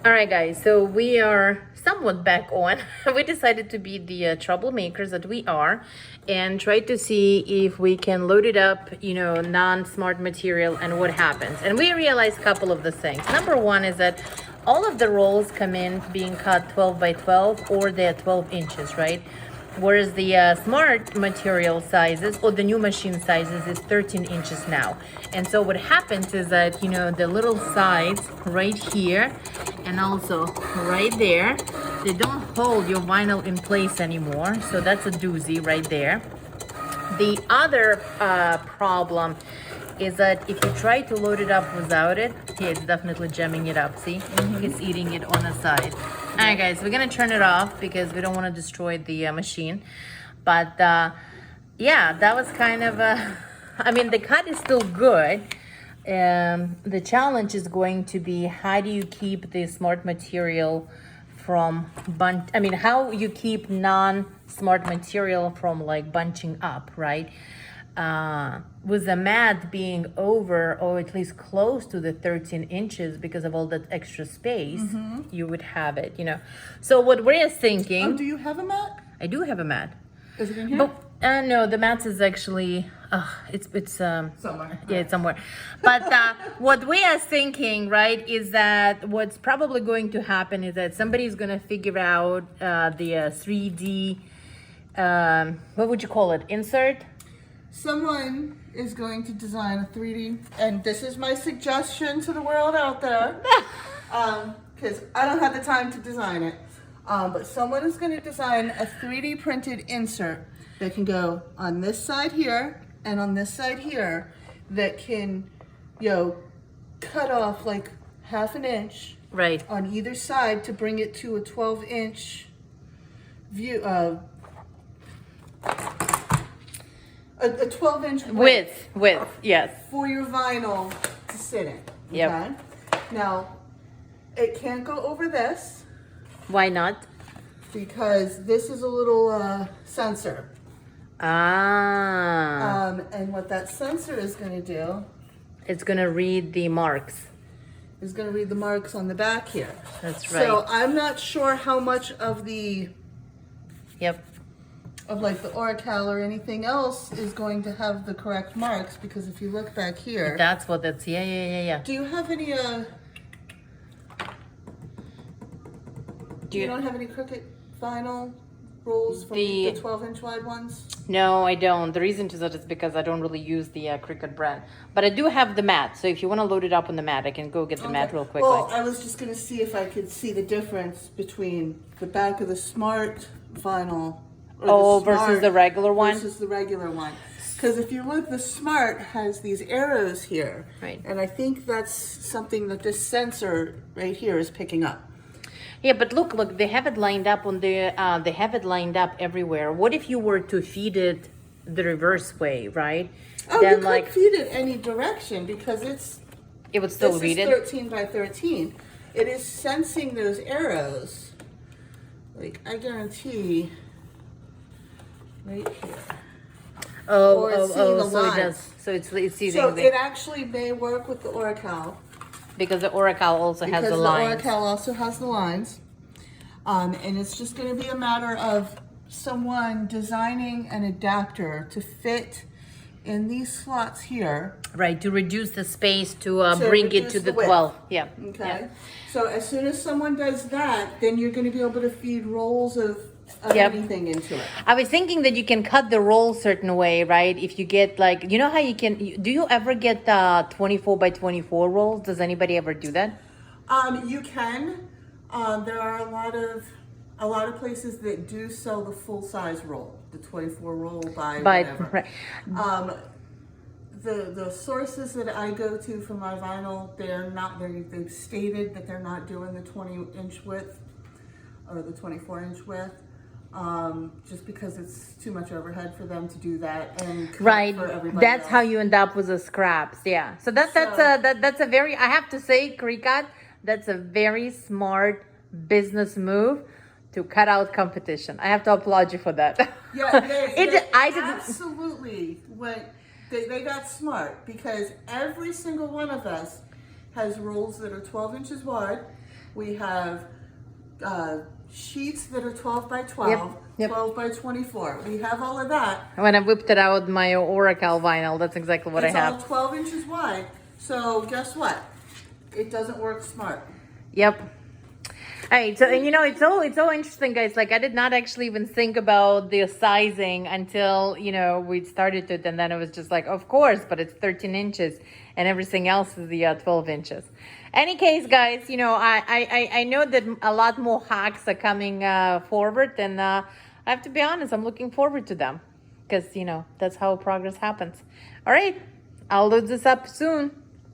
All right, guys, so we are somewhat back on. We decided to be the troublemakers that we are and try to see if we can load it up, non-smart material and what happens. And we realized a couple of the things. Number one is that all of the rolls come in being cut 12 by 12 or they're 12 inches, right? Whereas the smart material sizes or the new machine sizes is 13 inches now. And so what happens is that, the little sides right here and also right there, they don't hold your vinyl in place anymore. So that's a doozy right there. The other problem is that if you try to load it up without it, it's definitely jamming it up. See, it's eating it on the side. All right, guys, we're gonna turn it off because we don't want to destroy the machine. But yeah, that was kind of I mean, the cut is still good. The challenge is going to be how do you keep the smart material from how you keep non-smart material from like bunching up, right? With the mat being over or at least close to the 13 inches because of all that extra space, you would have it, So what we're thinking... Oh, do you have a mat? I do have a mat. Is it in here? But, no, the mat is actually... it's somewhere. Yeah, it's somewhere. But what we are thinking, right, is that what's probably going to happen is that somebody's going to figure out the 3D... what would you call it? Insert? Someone is going to design a 3D, and this is my suggestion to the world out there, because I don't have the time to design it, but someone is going to design a 3D printed insert that can go on this side here and on this side here that can, cut off like half an inch right on either side to bring it to a 12-inch view, a 12-inch width, yes. For your vinyl to sit in. Yep. Okay? Now, it can't go over this Why not? because this is a little sensor. And what that sensor is going to do It's going to read the marks. is going to read the marks on the back here. That's right. So I'm not sure how much of the like the Oracal or anything else is going to have the correct marks, because if you look back here, That's what that's, yeah. do you have any you don't have any Cricut vinyl rolls from the 12-inch wide ones? No, I don't. The reason to that is because I don't really use the Cricut brand. But I do have the mat, so if you want to load it up on the mat, I can go get the mat real quickly. Well, I was just going to see if I could see the difference between the back of the smart vinyl versus the regular one? Versus the regular one. Because if you look, the smart has these arrows here. Right. And I think that's something that this sensor right here is picking up. Yeah, but look, they have it lined up on the, they have it lined up everywhere. What if you were to feed it the reverse way, right? Oh, then you could feed it any direction because it would still read it. This is 13 by 13. It is sensing those arrows. Like, I guarantee, right here. So lines. it does. So it's seeing So it actually may work with the Oracal. Because the Oracal also has the Because lines. the Oracal also has the lines. And it's just going to be a matter of someone designing an adapter to fit in these slots here. Right, to reduce the space to bring it to the width. 12. Yeah. Okay. Yeah. So as soon as someone does that, then you're going to be able to feed rolls of anything into it. I was thinking that you can cut the roll certain way, right? If you get like, you know how you can, do you ever get 24 by 24 rolls? Does anybody ever do that? You can. There are a lot of places that do sell the full size roll, the 24 roll by whatever. Right. The sources that I go to for my vinyl, they've stated that they're not doing the 20-inch width or the 24-inch width. Just because it's too much overhead for them to do that, and right, for everybody that's else. how you end up with the scraps. Yeah, so that's a very, I have to say, Cricut, that's a very smart business move to cut out competition. I have to applaud you for that. Yeah, absolutely. They got smart, because every single one of us has rolls that are 12 inches wide We have sheets that are 12 by 12, Yep. 12 by 24. We have all of that. When I whipped it out, my Oracle vinyl, that's exactly what I It's have. all 12 inches wide. So guess what? It doesn't work smart. Yep. All right, so and you know it's so interesting, guys. Like I did not actually even think about the sizing until we started it, and then it was just like, of course, but it's 13 inches, and everything else is the 12 inches. Any case, guys, I know that a lot more hacks are coming forward, and I have to be honest, I'm looking forward to them because that's how progress happens. All right, I'll load this up soon.